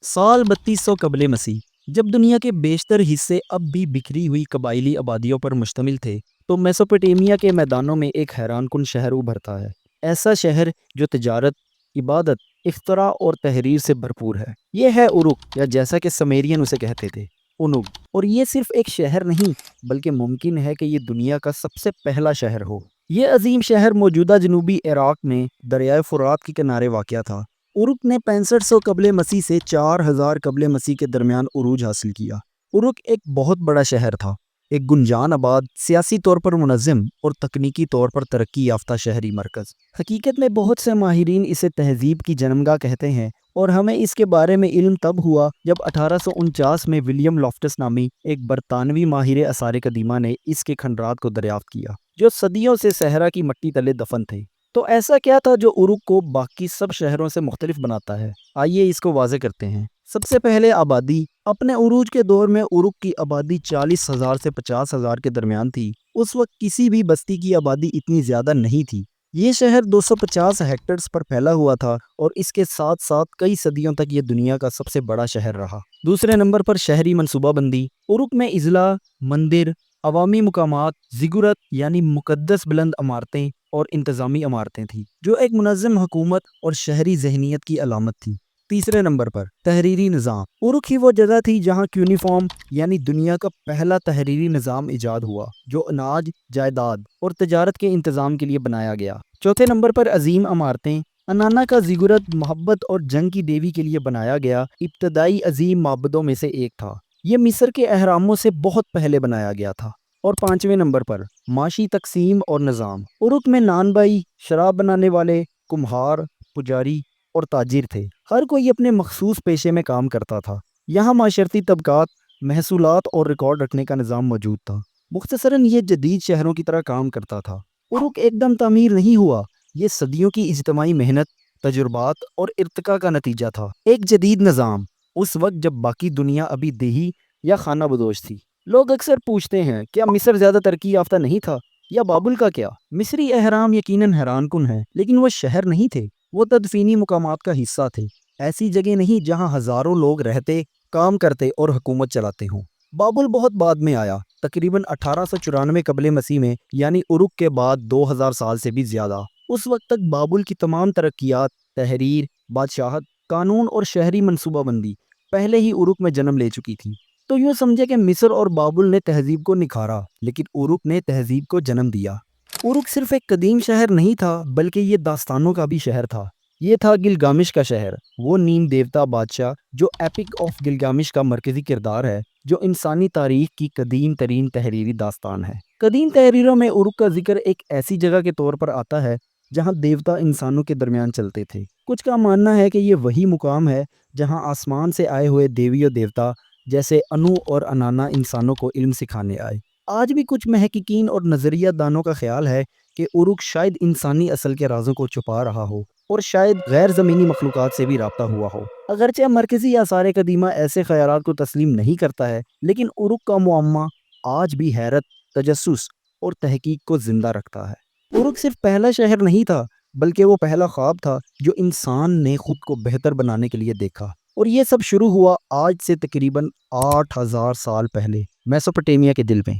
साल 3200 कबले मसीह। जब दुनिया के बेशतर हिस्से अब भी बिखरी हुई कबाइली आबादियों पर मुश्तमिल थे, तो मेसोपोटामिया के मैदानों में एक हैरानकुन शहर उभरता है। ऐसा शहर जो तिजारत, इबादत, इख्तरा और तहरीर से भरपूर है। ये है उरुक, या जैसा कि समेरियन उसे कहते थे, उनुग। और ये सिर्फ एक शहर नहीं, बल्कि मुमकिन है कि ये दुनिया का सबसे पहला शहर हो। ये अजीम शहर मौजूदा जनूबी इराक में दरियाए फुरात के किनारे वाक़या था। उरुक ने 6500 कबले मसीह से 4000 कबले मसीह के दरमियान उरूज हासिल किया। उरुक एक बहुत बड़ा शहर था, एक गुंजान आबाद, सियासी तौर पर मुनज़्ज़म और तकनीकी तौर पर तरक्की याफ्ता शहरी मरकज़। हकीकत में बहुत से माहिरीन इसे तहजीब की जन्मगाह कहते हैं, और हमें इसके बारे में इल्म तब हुआ जब 1849 में विलियम लॉफ्टस नामी एक बरतानवी माहिर आसार कदीमा ने इसके खंडरात को दरियाफ्त किया, जो सदियों से सहरा की मट्टी तले दफन थे। तो ऐसा क्या था जो उरुक को बाकी सब शहरों से मुख्तलिफ बनाता है? आइए इसको वाज़े करते हैं। सबसे पहले आबादी। अपने उरूज के दौर में उरुक की आबादी 40,000 से 50,000 के दरमियान थी। उस वक्त किसी भी बस्ती की आबादी इतनी ज़्यादा नहीं थी। ये शहर 250 हेक्टर्स पर फैला हुआ था, और इसके साथ साथ कई सदियों तक ये दुनिया का सबसे बड़ा शहर रहा। दूसरे नंबर पर शहरी मनसूबाबंदी। उरुक में इजला, मंदिर, अवामी मुकामात, ज़िगुरत यानी मुकद्दस बुलंद इमारतें और इंतज़ामी इमारतें थीं, जो एक मुनज़्ज़म हुकूमत और शहरी ज़हनियत की अलामत थी। तीसरे नंबर पर तहरीरी निज़ाम। उरुक ही वो जगह थी जहाँ यूनिफॉर्म यानी दुनिया का पहला तहरीरी निज़ाम इजाद हुआ, जो अनाज, जायदाद और तजारत के इंतज़ाम के लिए बनाया गया। चौथे नंबर पर अजीम इमारतें। अनाना का ज़िगुरत मोहब्बत और जंग की देवी के लिए बनाया गया इब्तदाई अजीम माबदों में से एक था। ये मिस्र के अहरामों से बहुत पहले बनाया गया था। और पांचवें नंबर पर माशी तकसीम और निज़ाम। उरुक में नानबाई, शराब बनाने वाले, कुम्हार, पुजारी और ताजिर थे। हर कोई अपने मखसूस पेशे में काम करता था। यहाँ माशरती तबकात, महसूलात और रिकॉर्ड रखने का निज़ाम मौजूद था। मुख्तसरन ये जदीद शहरों की तरह काम करता था। उरुक एकदम तामीर नहीं हुआ, ये सदियों की इज्तमाही मेहनत, तजुर्बात और इर्तिका का नतीजा था। एक जदीद निज़ाम उस वक्त जब बाकी दुनिया अभी देही या खाना बदोश थी। लोग अक्सर पूछते हैं, क्या मिस्र ज़्यादा तरक्की याफ्ता नहीं था, या बाबुल का क्या? मिस्री अहराम यकीनन हैरानकुन है, लेकिन वो शहर नहीं थे। वो तदफीनी मुकामात का हिस्सा थे। ऐसी जगह नहीं जहाँ हज़ारों लोग रहते, काम करते और हुकूमत चलाते हों। बाबुल बहुत बाद में आया, तकरीबन 1894 कबले मसीह में, यानी उरुक के बाद 2000 साल से भी ज़्यादा। उस वक्त तक बाबुल की तमाम तरक्कियात, तहरीर, बादशाहत, कानून और शहरी मनसूबाबंदी पहले ही उरुक में जन्म ले चुकी थी। तो यूँ समझे कि मिस्र और बाबुल ने तहजीब को निखारा, लेकिन उरुक ने तहजीब को जन्म दिया। उरुक सिर्फ एक कदीम शहर नहीं था, बल्कि ये दास्तानों का भी शहर था। ये था गिलगामिश का शहर, वो नीम देवता बादशाह जो एपिक ऑफ गिलगामिश का मरकजी किरदार है, जो इंसानी तारीख की कदीम तरीन तहरीरी दास्तान है। कदीम तहरीरों में उरुक का जिक्र एक ऐसी जगह के तौर पर आता है जहाँ देवता इंसानों के दरमियान चलते थे। कुछ का मानना है कि ये वही मुकाम है जहाँ आसमान से आए हुए देवी और देवता जैसे अनु और अनाना इंसानों को इल्म सिखाने आए। आज भी कुछ महक़क़ीन और नज़रिया दानों का ख्याल है कि उरुक शायद इंसानी असल के राजों को छुपा रहा हो, और शायद गैर ज़मीनी मखलूक़ात से भी राब्ता हुआ हो। अगरचे मरकज़ी आसार कदीमा ऐसे ख़यालात को तस्लीम नहीं करता है, लेकिन उरुक का मुअम्मा आज भी हैरत, तजस्सुस और तहकीक को ज़िंदा रखता है। उरुक सिर्फ पहला शहर नहीं था, बल्कि वो पहला ख्वाब था जो इंसान ने खुद को बेहतर बनाने के लिए देखा। और ये सब शुरू हुआ आज से तकरीबन 8000 साल पहले, मेसोपोटामिया के दिल में।